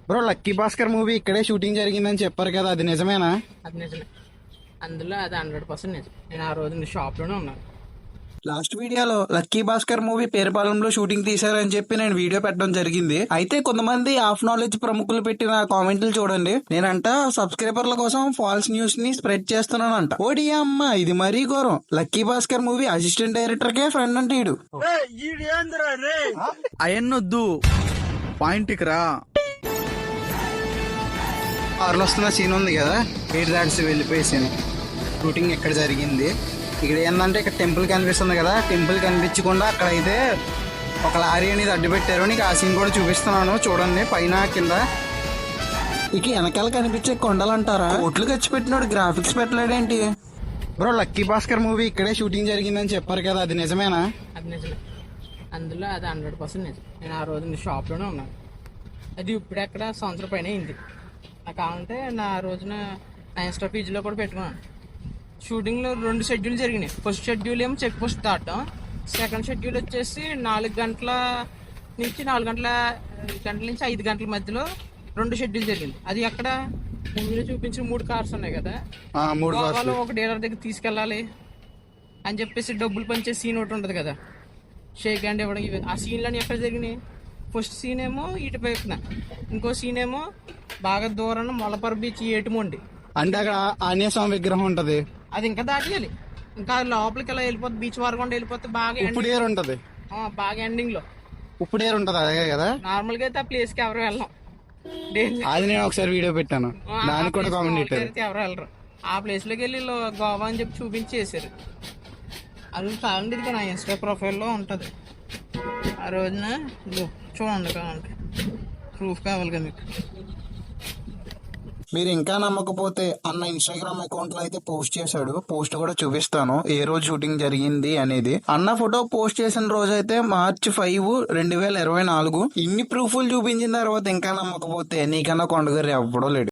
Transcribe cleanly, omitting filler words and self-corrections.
Bro Lucky Bhaskar movie ఇక్కడే shooting జరిగిందని చెప్పారు కదా, అది నిజమేనా? అది నిజమే. అందులో అది 100% నిజం. నేను ఆ రోజు మీ షాప్లోనే ఉన్నాను. లాస్ట్ వీడియోలో లక్కీ భాస్కర్ మూవీ పేరుపాలెంలో షూటింగ్ తీశారని చెప్పి నేను వీడియో పెట్టడం జరిగింది. అయితే కొంతమంది హాఫ్ నాలెడ్జ్ ప్రముఖులు పెట్టిన కామెంట్లు చూడండి. నేనంట సబ్స్క్రైబర్ల కోసం ఫాల్స్ న్యూస్ ని స్ప్రెడ్ చేస్తున్నానంట. ఓడి అమ్మ, ఇది మరీ ఘోరం. Lucky Bhaskar movie assistant director కే ఫ్రెండ్ అంటే ఈడు. అయన్నొద్దు, పాయింట్కి రా. కారులో వస్తున్న సీన్ ఉంది కదా, ఎయిర్ దాట్స్ వెళ్ళిపోయే సీన్. షూటింగ్ ఎక్కడ జరిగింది. ఇక్కడ ఏంటంటే ఇక్కడ టెంపుల్ కనిపిస్తుంది కదా, టెంపుల్ కనిపించకుండా అక్కడైతే ఒక లారీ అనేది అడ్డు పెట్టారు. నీకు ఆ సీన్ కూడా చూపిస్తున్నాను చూడండి, పైన కింద. ఇక వెనకాల కనిపించే కొండలు అంటారా, కోట్లు ఖర్చు పెట్టినాడు గ్రాఫిక్స్ పెట్టలేడేంటి? బ్రో లక్కీ భాస్కర్ మూవీ ఇక్కడే షూటింగ్ జరిగిందని చెప్పారు కదా, అది నిజమేనా? అది నిజమే. అందులో అది 100% నిజం. నేను ఆ రోజు మీ షాప్లోనే ఉన్నాను. అది ఇప్పుడు ఎక్కడ సంవత్సరం పైన అయింది. నాకు కావాలంటే నా రోజున నా ఇన్స్టా పేజీలో కూడా పెట్టుకున్నాను. షూటింగ్లో 2 షెడ్యూల్ జరిగినాయి. ఫస్ట్ షెడ్యూల్ ఏమో చెక్ పోస్ట్ దాటం, సెకండ్ షెడ్యూల్ వచ్చేసి 4 గంటల నుంచి 5 గంటల మధ్యలో 2 షెడ్యూల్ జరిగింది. అది అక్కడ మూవీలో చూపించిన 3 కార్స్ ఉన్నాయి కదా, గోవాలో ఒక డీలర్ దగ్గర తీసుకెళ్ళాలి అని చెప్పేసి డబ్బులు పంచే సీన్ ఒకటి ఉంటుంది కదా, షేక్ హ్యాండ్ ఇవ్వడం. ఇవి ఆ సీన్లన్నీ ఎక్కడ జరిగినాయి. ఫస్ట్ సీన్ ఏమో ఇటు వైపున, ఇంకో సీన్ ఏమో బాగా దూరం మొలపర బీచ్ ఏటుమండి అంటే అక్కడ ఆంజనేయ స్వామి విగ్రహం ఉంటది, అది ఇంకా దాటియాలి. ఇంకా లోపలికి ఇలా వెళ్ళిపోతే బీచ్ వరకు వెళ్ళిపోతే బాగా ఇప్పుడు ఏర్ ఉంటది, బాగా ఎండింగ్ లో ఇప్పుడు ఏర్ ఉంటది. అదే కదా, నార్మల్ గా అయితే ఆ ప్లేస్ కి ఎవరు వెళ్ళం. అది నేను ఒకసారి వీడియో పెట్టాను, దానికి కూడా కామెంట్ పెట్టారు. ఎవరు వెళ్ళరు ఆ ప్లేస్ లోకి వెళ్ళి గోవా అని చెప్పి చూపించేసారు. అది కాదండి, ఇది నా ఇన్స్టా ప్రొఫైల్లో ఉంటది. ఆ రోజున చూడండి, కావాలంటే ప్రూఫ్ కావాలి కదా మీకు. మీరు ఇంకా నమ్మకపోతే అన్న ఇన్స్టాగ్రామ్ అకౌంట్ లో అయితే పోస్ట్ చేశాడు, పోస్ట్ కూడా చూపిస్తాను ఏ రోజు షూటింగ్ జరిగింది అనేది. అన్న ఫోటో పోస్ట్ చేసిన రోజు అయితే March 5, 2024. ఇన్ని ప్రూఫ్లు చూపించిన తర్వాత ఇంకా నమ్మకపోతే నీకన్నా కొండగారు ఎవ్వడో లేడు.